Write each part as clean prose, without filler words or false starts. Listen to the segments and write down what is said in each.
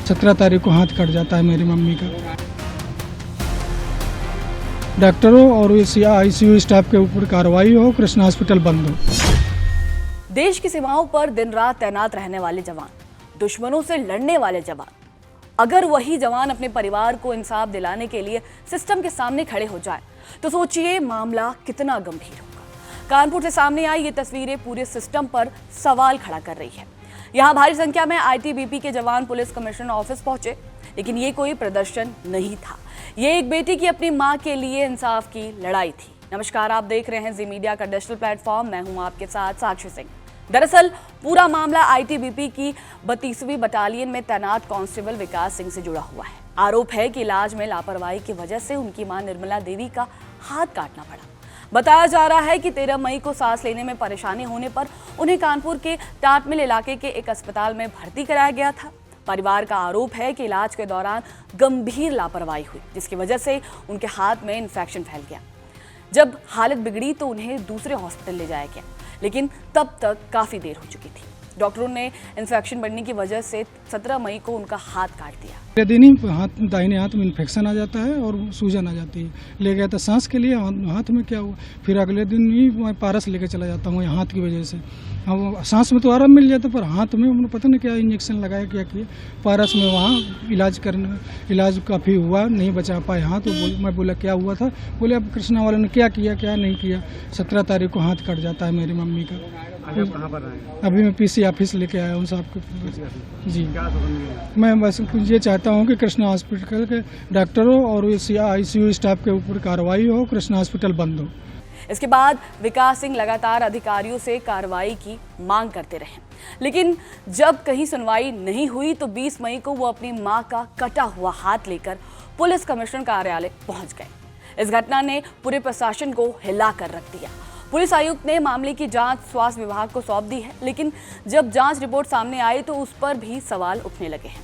17 तारीख को हाथ कट जाता है मेरी मम्मी का। डॉक्टरों और ICU स्टाफ के ऊपर कार्रवाई हो, कृष्णा हॉस्पिटल बंद हो। देश की सीमाओं पर दिन रात तैनात रहने वाले जवान, दुश्मनों से लड़ने वाले जवान, अगर वही जवान अपने परिवार को इंसाफ दिलाने के लिए सिस्टम के सामने खड़े हो जाए तो सोचिए मामला कितना गंभीर होगा। कानपुर से सामने आई ये तस्वीरें पूरे सिस्टम पर सवाल खड़ा कर रही है। यहाँ भारी संख्या में ITBP के जवान पुलिस कमिश्नर ऑफिस पहुंचे, लेकिन ये कोई प्रदर्शन नहीं था। ये एक बेटी की अपनी मां के लिए इंसाफ की लड़ाई थी। नमस्कार, आप देख रहे हैं जी मीडिया का डिजिटल प्लेटफॉर्म। मैं हूं आपके साथ साक्षी सिंह। दरअसल पूरा मामला ITBP की 32वीं बटालियन में तैनात कांस्टेबल विकास सिंह से जुड़ा हुआ है। आरोप है कि इलाज में लापरवाही की वजह से उनकी मां निर्मला देवी का हाथ काटना पड़ा। बताया जा रहा है कि 13 मई को सांस लेने में परेशानी होने पर उन्हें कानपुर के टाटमिल इलाके के एक अस्पताल में भर्ती कराया गया था। परिवार का आरोप है कि इलाज के दौरान गंभीर लापरवाही हुई, जिसकी वजह से उनके हाथ में इन्फेक्शन फैल गया। जब हालत बिगड़ी तो उन्हें दूसरे हॉस्पिटल ले जाया गया, लेकिन तब तक काफी देर हो चुकी थी। डॉक्टरों ने इन्फेक्शन बढ़ने की वजह से 17 मई को उनका हाथ काट दिया। अगले दिन ही दाहिने हाथ में इन्फेक्शन आ जाता है और सूजन आ जाती है। ले गया था सांस के लिए, हाथ में क्या हुआ, फिर अगले दिन ही मैं पारस लेके चला जाता हूँ हाथ की वजह से। अब सांस में तो आराम मिल जाता, पर हाथ में उन्होंने पता नहीं क्या इंजेक्शन लगाया, क्या किया। पारस में वहाँ इलाज काफ़ी हुआ, नहीं बचा पाए हाथ। मैं बोला क्या हुआ था, बोले अब कृष्णा वालों ने क्या किया क्या नहीं किया। 17 तारीख को हाथ कट जाता है मेरी मम्मी का। अभी मैं PC ऑफिस लेके आया हूँ साहब के। जी, मैं बस ये चाहता हूँ कि कृष्णा हॉस्पिटल के डॉक्टरों और ICU स्टाफ के ऊपर कार्रवाई हो, कृष्णा हॉस्पिटल बंद हो। इसके बाद विकास सिंह लगातार अधिकारियों से कार्रवाई की मांग करते रहे, लेकिन जब कहीं सुनवाई नहीं हुई तो 20 मई को वो अपनी मां का कटा हुआ हाथ लेकर पुलिस कमिश्नर कार्यालय पहुंच गए। इस घटना ने पूरे प्रशासन को हिला कर रख दिया। पुलिस आयुक्त ने मामले की जांच स्वास्थ्य विभाग को सौंप दी है, लेकिन जब जांच रिपोर्ट सामने आई तो उस पर भी सवाल उठने लगे हैं।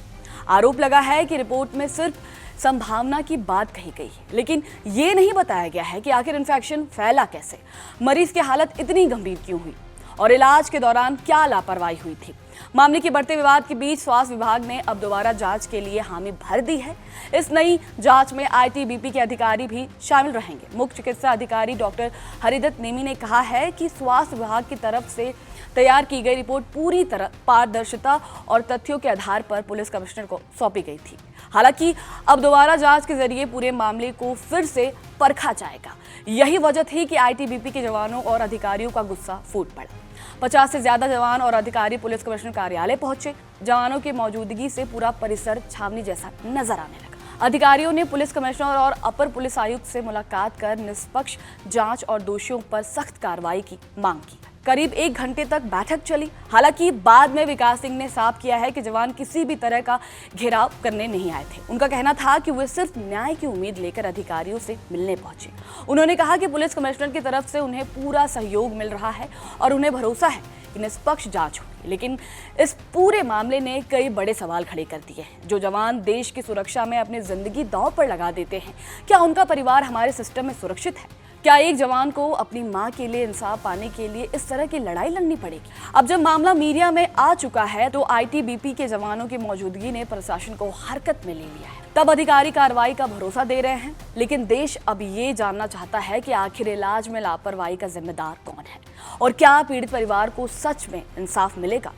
आरोप लगा है कि रिपोर्ट में सिर्फ संभावना की बात कही गई है, लेकिन ये नहीं बताया गया है कि आखिर इन्फेक्शन फैला कैसे, मरीज की हालत इतनी गंभीर क्यों हुई और इलाज के दौरान क्या लापरवाही हुई थी। मामले के बढ़ते विवाद के बीच स्वास्थ्य विभाग ने अब दोबारा जांच के लिए हामी भर दी है। इस नई जांच में ITBP के अधिकारी भी शामिल रहेंगे। मुख्य चिकित्सा अधिकारी डॉक्टर हरिदत्त नेमी ने कहा है कि स्वास्थ्य विभाग की तरफ से तैयार की गई रिपोर्ट पूरी तरह पारदर्शिता और तथ्यों के आधार पर पुलिस कमिश्नर को सौंपी गई थी। हालांकि अब दोबारा जांच के जरिए पूरे मामले को फिर से परखा जाएगा। यही वजह थी कि ITBP के जवानों और अधिकारियों का गुस्सा फूट पड़ा। 50 से ज्यादा जवान और अधिकारी पुलिस कमिश्नर कार्यालय पहुंचे। जवानों की मौजूदगी से पूरा परिसर छावनी जैसा नजर आने लगा। अधिकारियों ने पुलिस कमिश्नर और अपर पुलिस आयुक्त से मुलाकात कर निष्पक्ष जांच और दोषियों पर सख्त कार्रवाई की मांग की। करीब 1 घंटे तक बैठक चली। हालांकि बाद में विकास सिंह ने साफ किया है कि जवान किसी भी तरह का घेराव करने नहीं आए थे। उनका कहना था कि वे सिर्फ न्याय की उम्मीद लेकर अधिकारियों से मिलने पहुंचे। उन्होंने कहा कि पुलिस कमिश्नर की तरफ से उन्हें पूरा सहयोग मिल रहा है और उन्हें भरोसा है कि निष्पक्ष जांच होगी। लेकिन इस पूरे मामले ने कई बड़े सवाल खड़े कर दिए हैं। जो जवान देश की सुरक्षा में अपनी जिंदगी दांव पर लगा देते हैं, क्या उनका परिवार हमारे सिस्टम में सुरक्षित है? क्या एक जवान को अपनी मां के लिए इंसाफ पाने के लिए इस तरह की लड़ाई लड़नी पड़ेगी? अब जब मामला मीडिया में आ चुका है तो ITBP के जवानों की मौजूदगी ने प्रशासन को हरकत में ले लिया है। तब अधिकारी कार्रवाई का भरोसा दे रहे हैं, लेकिन देश अब ये जानना चाहता है कि आखिर इलाज में लापरवाही का जिम्मेदार कौन है और क्या पीड़ित परिवार को सच में इंसाफ मिलेगा।